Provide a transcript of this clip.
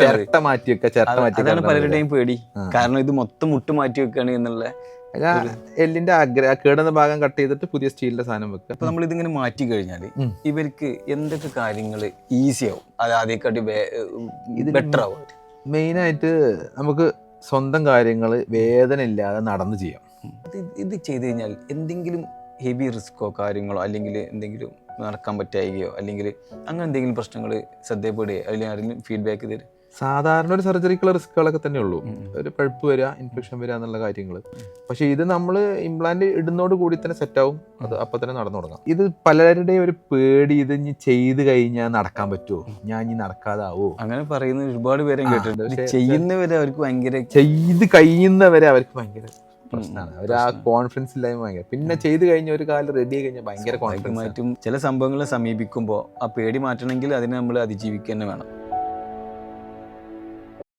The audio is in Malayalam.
ചിരട്ട മാറ്റി വെക്കുക, ചിരട്ട മാറ്റി അതാണ് പലരുടെയും പേടി. കാരണം ഇത് മൊത്തം മുട്ട് മാറ്റി വെക്കുകയാണ് എന്നുള്ള എല്ലിന്റെ കേടുന്ന ഭാഗം കട്ട് ചെയ്തിട്ട് പുതിയ സ്റ്റീലിന്റെ സാധനം വെക്കുക. അപ്പൊ നമ്മൾ ഇതിങ്ങനെ മാറ്റി കഴിഞ്ഞാൽ ഇവർക്ക് എന്തൊക്കെ കാര്യങ്ങൾ ഈസി ആവും, അത് ആദ്യക്കാട്ടി ബെറ്റർ ആവും? മെയിനായിട്ട് നമുക്ക് സ്വന്തം കാര്യങ്ങൾ വേദന ഇല്ലാതെ നടന്നു ചെയ്യാം. ഇത് ചെയ്ത് കഴിഞ്ഞാൽ എന്തെങ്കിലും ഹെവി റിസ്ക്കോ കാര്യങ്ങളോ അല്ലെങ്കിൽ എന്തെങ്കിലും നടക്കാൻ പറ്റായികയോ അല്ലെങ്കിൽ അങ്ങനെ എന്തെങ്കിലും പ്രശ്നങ്ങൾ ശ്രദ്ധപ്പെടുകയോ അല്ലെങ്കിൽ ആരെങ്കിലും ഫീഡ്ബാക്ക് തരും? സാധാരണ ഒരു സർജറിക്കുള്ള റിസ്കുകളൊക്കെ തന്നെ ഉള്ളൂ. ഒരു പഴുപ്പ് വരിക, ഇൻഫെക്ഷൻ വരിക എന്നുള്ള കാര്യങ്ങൾ. പക്ഷെ ഇത് നമ്മൾ ഇംപ്ലാന്റ് ഇടുന്നോട് കൂടി തന്നെ സെറ്റാവും, അത് അപ്പം തന്നെ നടന്നു തുടങ്ങാം. ഇത് പലരുടെയും ഒരു പേടി, ഇത് ഇനി ചെയ്ത് കഴിഞ്ഞാൽ നടക്കാൻ പറ്റുമോ, ഞാൻ ഇനി നടക്കാതാവോ, അങ്ങനെ പറയുന്ന ഒരുപാട് പേരെ കേട്ടിട്ടുണ്ട്. ചെയ്യുന്നവരെ അവർക്ക് ഭയങ്കര, ചെയ്ത് കഴിയുന്നവരെ അവർക്ക് ഭയങ്കര പ്രശ്നമാണ്. അവർ ആ കോൺഫിഡൻസ് ഇല്ലായ്മ ഭയങ്കര. പിന്നെ ചെയ്ത് കഴിഞ്ഞ ഒരു കാലം റെഡി ആയി കഴിഞ്ഞാൽ ഭയങ്കര കോൺഫിഡൻസ്. ചില സംഭവങ്ങളെ സമീപിക്കുമ്പോൾ ആ പേടി മാറ്റണമെങ്കിൽ അതിനെ നമ്മൾ അതിജീവിക്കുക തന്നെ വേണം.